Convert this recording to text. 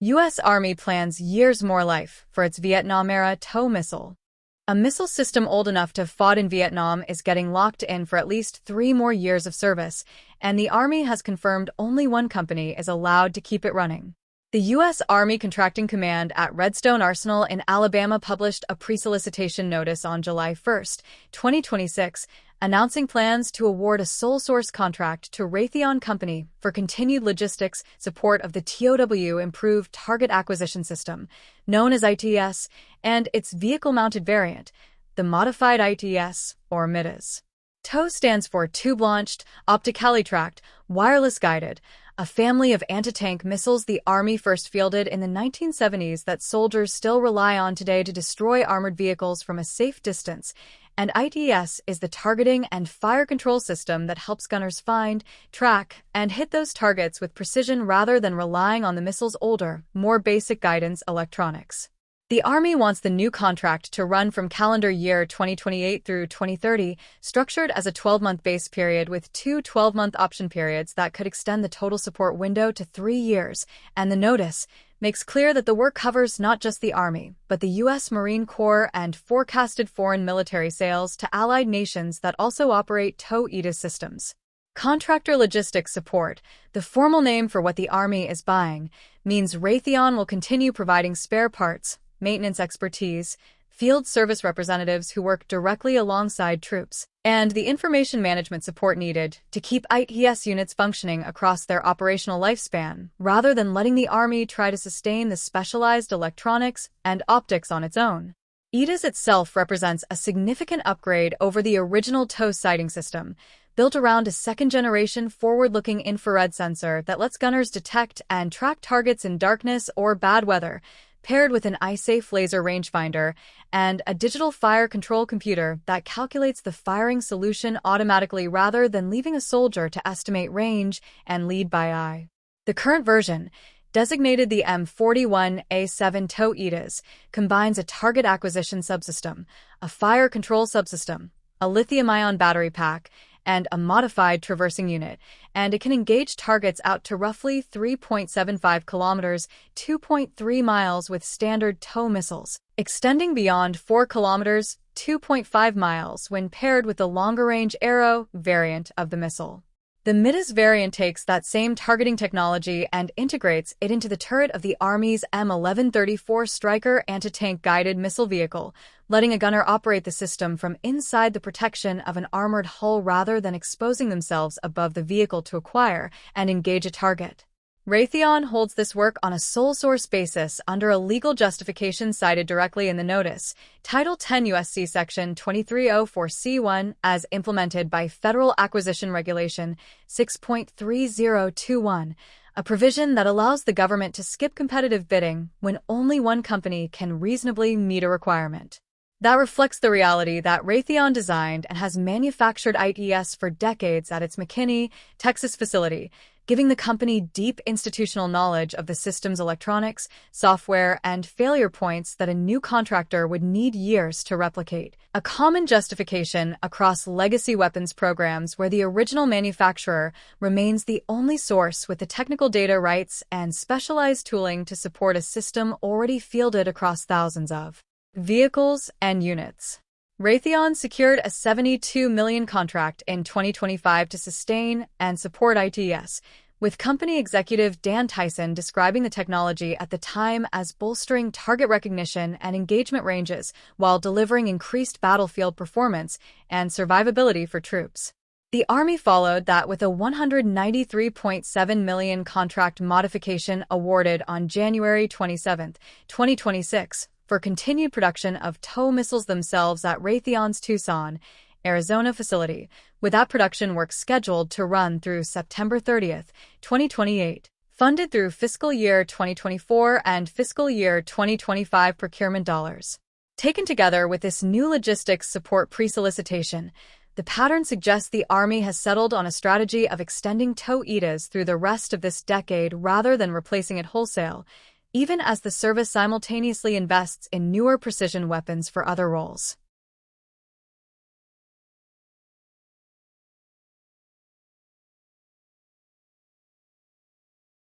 U.S. Army plans years more life for its Vietnam-era TOW missile. A missile system old enough to have fought in Vietnam is getting locked in for at least 3 more years of service, and the Army has confirmed only one company is allowed to keep it running. The U.S. Army Contracting Command at Redstone Arsenal in Alabama published a pre-solicitation notice on July 1, 2026, announcing plans to award a sole-source contract to Raytheon Company for continued logistics support of the TOW Improved Target Acquisition System, known as ITS, and its vehicle-mounted variant, the Modified ITS, or MITAS. TOW stands for Tube-Launched, Optically Tracked, Wireless Guided, a family of anti-tank missiles the Army first fielded in the 1970s that soldiers still rely on today to destroy armored vehicles from a safe distance, and ITS is the targeting and fire control system that helps gunners find, track, and hit those targets with precision rather than relying on the missile's older, more basic guidance electronics. The Army wants the new contract to run from calendar year 2028 through 2030, structured as a 12-month base period with 2 12-month option periods that could extend the total support window to 3 years, and the notice makes clear that the work covers not just the Army, but the U.S. Marine Corps and forecasted foreign military sales to allied nations that also operate TOW ITAS systems. Contractor Logistics Support, the formal name for what the Army is buying, means Raytheon will continue providing spare parts, maintenance expertise, field service representatives who work directly alongside troops, and the information management support needed to keep ITS units functioning across their operational lifespan, rather than letting the Army try to sustain the specialized electronics and optics on its own. ITAS itself represents a significant upgrade over the original TOW sighting system, built around a second-generation forward-looking infrared sensor that lets gunners detect and track targets in darkness or bad weather, paired with an eye-safe laser rangefinder and a digital fire control computer that calculates the firing solution automatically rather than leaving a soldier to estimate range and lead by eye. The current version, designated the M41A7 TOW ITAS, combines a target acquisition subsystem, a fire control subsystem, a lithium-ion battery pack, and a modified traversing unit, and it can engage targets out to roughly 3.75 kilometers, 2.3 miles with standard TOW missiles, extending beyond 4 kilometers, 2.5 miles when paired with the longer-range Arrow variant of the missile. The MITAS variant takes that same targeting technology and integrates it into the turret of the Army's M1134 Stryker anti-tank guided missile vehicle, letting a gunner operate the system from inside the protection of an armored hull rather than exposing themselves above the vehicle to acquire and engage a target. Raytheon holds this work on a sole-source basis under a legal justification cited directly in the notice, Title 10 U.S.C. Section 2304C1, as implemented by Federal Acquisition Regulation 6.3021, a provision that allows the government to skip competitive bidding when only one company can reasonably meet a requirement. That reflects the reality that Raytheon designed and has manufactured ITS for decades at its McKinney, Texas facility, giving the company deep institutional knowledge of the system's electronics, software, and failure points that a new contractor would need years to replicate. A common justification across legacy weapons programs where the original manufacturer remains the only source with the technical data rights and specialized tooling to support a system already fielded across thousands of vehicles and units. Raytheon secured a $72 million contract in 2025 to sustain and support ITS, with company executive Dan Tyson describing the technology at the time as bolstering target recognition and engagement ranges while delivering increased battlefield performance and survivability for troops. The Army followed that with a $193.7 million contract modification awarded on January 27, 2026, for continued production of TOW missiles themselves at Raytheon's Tucson, Arizona facility, with that production work scheduled to run through September 30, 2028, funded through fiscal year 2024 and fiscal year 2025 procurement dollars. Taken together with this new logistics support pre-solicitation, the pattern suggests the Army has settled on a strategy of extending TOW ITAS through the rest of this decade rather than replacing it wholesale, even as the service simultaneously invests in newer precision weapons for other roles.